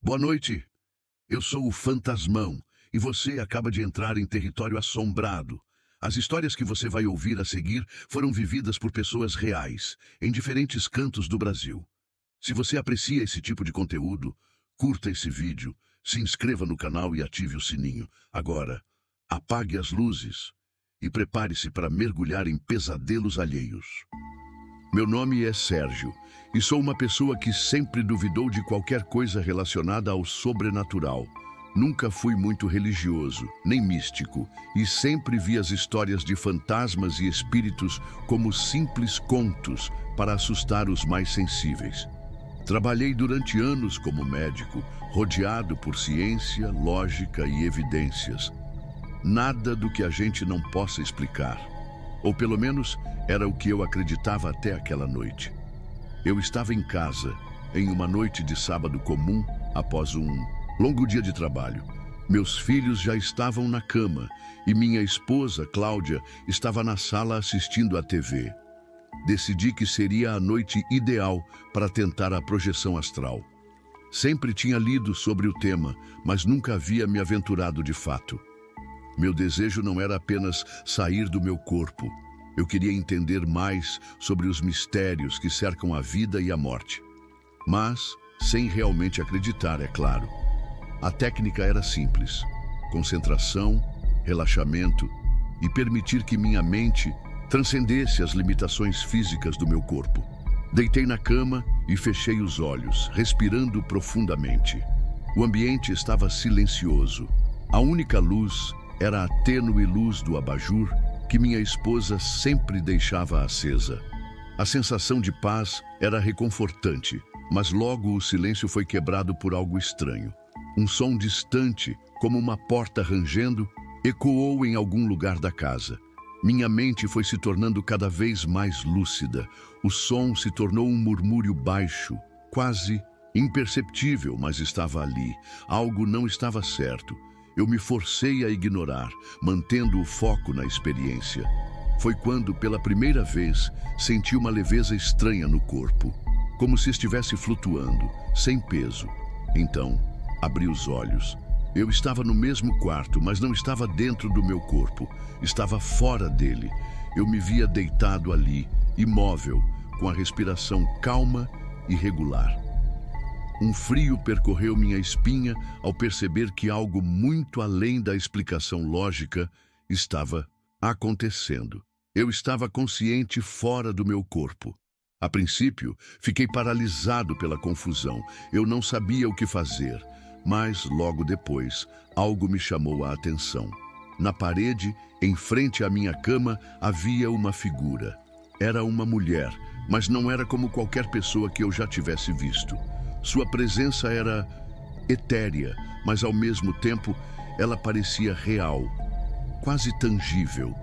Boa noite. Eu sou o Fantasmão e você acaba de entrar em território assombrado. As histórias que você vai ouvir a seguir foram vividas por pessoas reais, em diferentes cantos do Brasil. Se você aprecia esse tipo de conteúdo, curta esse vídeo, se inscreva no canal e ative o sininho. Agora, apague as luzes e prepare-se para mergulhar em pesadelos alheios. Meu nome é Sérgio e sou uma pessoa que sempre duvidou de qualquer coisa relacionada ao sobrenatural. Nunca fui muito religioso, nem místico, e sempre vi as histórias de fantasmas e espíritos como simples contos para assustar os mais sensíveis. Trabalhei durante anos como médico, rodeado por ciência, lógica e evidências. Nada do que a gente não possa explicar. Ou pelo menos era o que eu acreditava até aquela noite. Eu estava em casa, em uma noite de sábado comum, após um longo dia de trabalho. Meus filhos já estavam na cama e minha esposa, Cláudia, estava na sala assistindo à TV. Decidi que seria a noite ideal para tentar a projeção astral. Sempre tinha lido sobre o tema, mas nunca havia me aventurado de fato. Meu desejo não era apenas sair do meu corpo. Eu queria entender mais sobre os mistérios que cercam a vida e a morte. Mas, sem realmente acreditar, é claro. A técnica era simples: concentração, relaxamento e permitir que minha mente transcendesse as limitações físicas do meu corpo. Deitei na cama e fechei os olhos, respirando profundamente. O ambiente estava silencioso. A única luz era a tênue luz do abajur que minha esposa sempre deixava acesa. A sensação de paz era reconfortante, mas logo o silêncio foi quebrado por algo estranho. Um som distante, como uma porta rangendo, ecoou em algum lugar da casa. Minha mente foi se tornando cada vez mais lúcida. O som se tornou um murmúrio baixo, quase imperceptível, mas estava ali. Algo não estava certo. Eu me forcei a ignorar, mantendo o foco na experiência. Foi quando, pela primeira vez, senti uma leveza estranha no corpo, como se estivesse flutuando, sem peso. Então, abri os olhos. Eu estava no mesmo quarto, mas não estava dentro do meu corpo. Estava fora dele. Eu me via deitado ali, imóvel, com a respiração calma e regular. Um frio percorreu minha espinha ao perceber que algo muito além da explicação lógica estava acontecendo. Eu estava consciente fora do meu corpo. A princípio, fiquei paralisado pela confusão. Eu não sabia o que fazer, mas logo depois, algo me chamou a atenção. Na parede, em frente à minha cama, havia uma figura. Era uma mulher, mas não era como qualquer pessoa que eu já tivesse visto. Sua presença era etérea, mas ao mesmo tempo ela parecia real, quase tangível.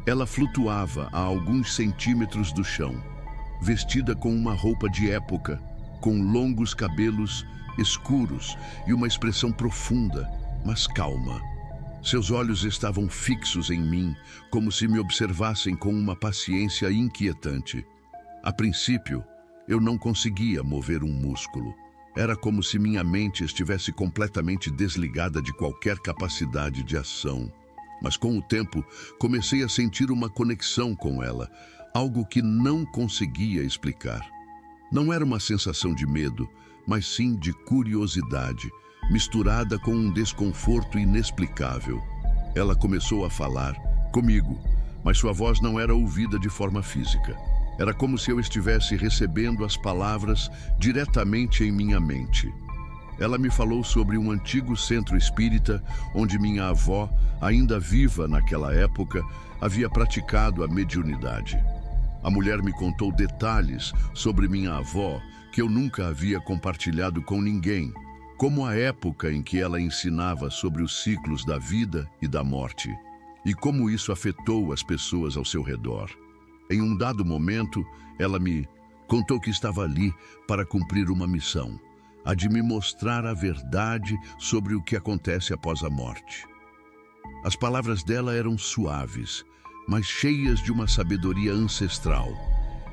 Ela flutuava a alguns centímetros do chão, vestida com uma roupa de época, com longos cabelos escuros e uma expressão profunda, mas calma. Seus olhos estavam fixos em mim, como se me observassem com uma paciência inquietante. A princípio, eu não conseguia mover um músculo. Era como se minha mente estivesse completamente desligada de qualquer capacidade de ação. Mas com o tempo, comecei a sentir uma conexão com ela, algo que não conseguia explicar. Não era uma sensação de medo, mas sim de curiosidade, misturada com um desconforto inexplicável. Ela começou a falar comigo, mas sua voz não era ouvida de forma física. Era como se eu estivesse recebendo as palavras diretamente em minha mente. Ela me falou sobre um antigo centro espírita onde minha avó, ainda viva naquela época, havia praticado a mediunidade. A mulher me contou detalhes sobre minha avó que eu nunca havia compartilhado com ninguém, como a época em que ela ensinava sobre os ciclos da vida e da morte, e como isso afetou as pessoas ao seu redor. Em um dado momento, ela me contou que estava ali para cumprir uma missão, a de me mostrar a verdade sobre o que acontece após a morte. As palavras dela eram suaves, mas cheias de uma sabedoria ancestral.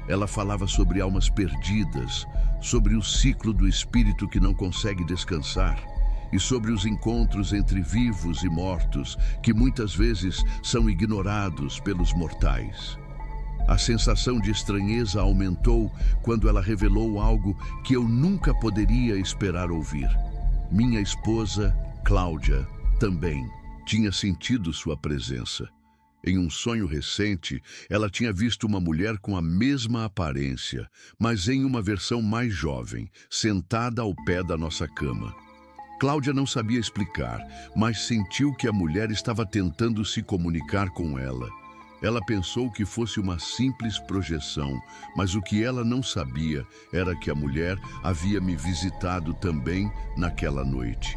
Ela falava sobre almas perdidas, sobre o ciclo do espírito que não consegue descansar e sobre os encontros entre vivos e mortos que muitas vezes são ignorados pelos mortais. A sensação de estranheza aumentou quando ela revelou algo que eu nunca poderia esperar ouvir. Minha esposa, Cláudia, também tinha sentido sua presença. Em um sonho recente, ela tinha visto uma mulher com a mesma aparência, mas em uma versão mais jovem, sentada ao pé da nossa cama. Cláudia não sabia explicar, mas sentiu que a mulher estava tentando se comunicar com ela. Ela pensou que fosse uma simples projeção, mas o que ela não sabia era que a mulher havia me visitado também naquela noite.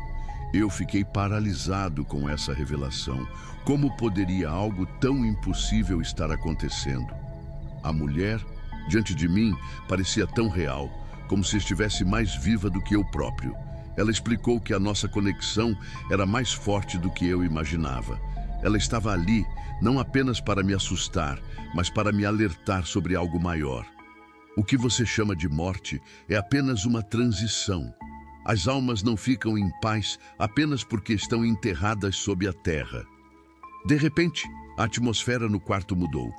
Eu fiquei paralisado com essa revelação. Como poderia algo tão impossível estar acontecendo? A mulher, diante de mim, parecia tão real, como se estivesse mais viva do que eu próprio. Ela explicou que a nossa conexão era mais forte do que eu imaginava. Ela estava ali, não apenas para me assustar, mas para me alertar sobre algo maior. O que você chama de morte é apenas uma transição. As almas não ficam em paz apenas porque estão enterradas sob a terra. De repente, a atmosfera no quarto mudou.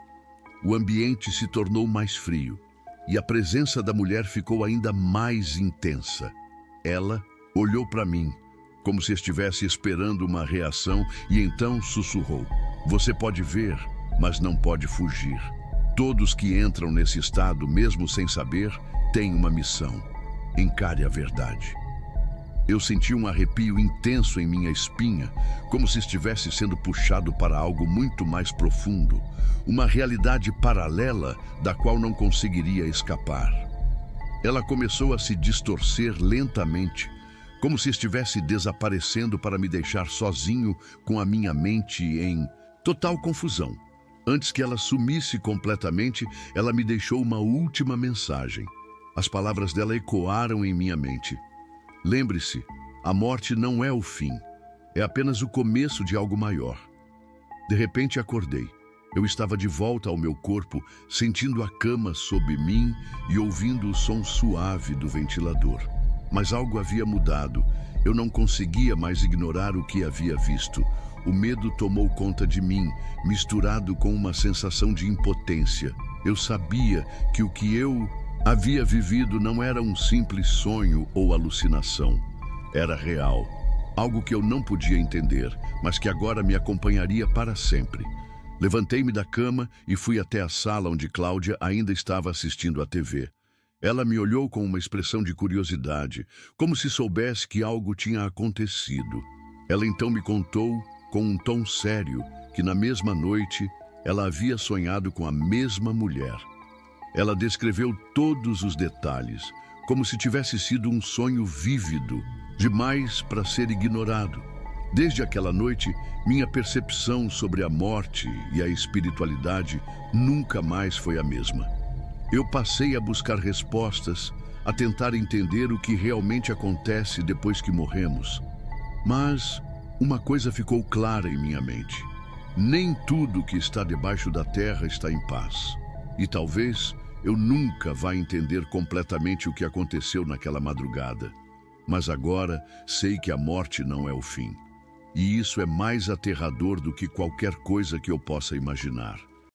O ambiente se tornou mais frio e a presença da mulher ficou ainda mais intensa. Ela olhou para mim, como se estivesse esperando uma reação, e então sussurrou: "Você pode ver, mas não pode fugir. Todos que entram nesse estado, mesmo sem saber, têm uma missão. Encare a verdade." Eu senti um arrepio intenso em minha espinha, como se estivesse sendo puxado para algo muito mais profundo, uma realidade paralela da qual não conseguiria escapar. Ela começou a se distorcer lentamente, como se estivesse desaparecendo para me deixar sozinho com a minha mente em total confusão. Antes que ela sumisse completamente, ela me deixou uma última mensagem. As palavras dela ecoaram em minha mente. Lembre-se, a morte não é o fim, é apenas o começo de algo maior. De repente acordei. Eu estava de volta ao meu corpo, sentindo a cama sob mim e ouvindo o som suave do ventilador. Mas algo havia mudado. Eu não conseguia mais ignorar o que havia visto. O medo tomou conta de mim, misturado com uma sensação de impotência. Eu sabia que o que eu havia vivido não era um simples sonho ou alucinação. Era real. Algo que eu não podia entender, mas que agora me acompanharia para sempre. Levantei-me da cama e fui até a sala onde Cláudia ainda estava assistindo à TV. Ela me olhou com uma expressão de curiosidade, como se soubesse que algo tinha acontecido. Ela então me contou, com um tom sério, que na mesma noite ela havia sonhado com a mesma mulher. Ela descreveu todos os detalhes, como se tivesse sido um sonho vívido, demais para ser ignorado. Desde aquela noite, minha percepção sobre a morte e a espiritualidade nunca mais foi a mesma. Eu passei a buscar respostas, a tentar entender o que realmente acontece depois que morremos. Mas uma coisa ficou clara em minha mente: nem tudo que está debaixo da terra está em paz. E talvez eu nunca vá entender completamente o que aconteceu naquela madrugada. Mas agora sei que a morte não é o fim. E isso é mais aterrador do que qualquer coisa que eu possa imaginar.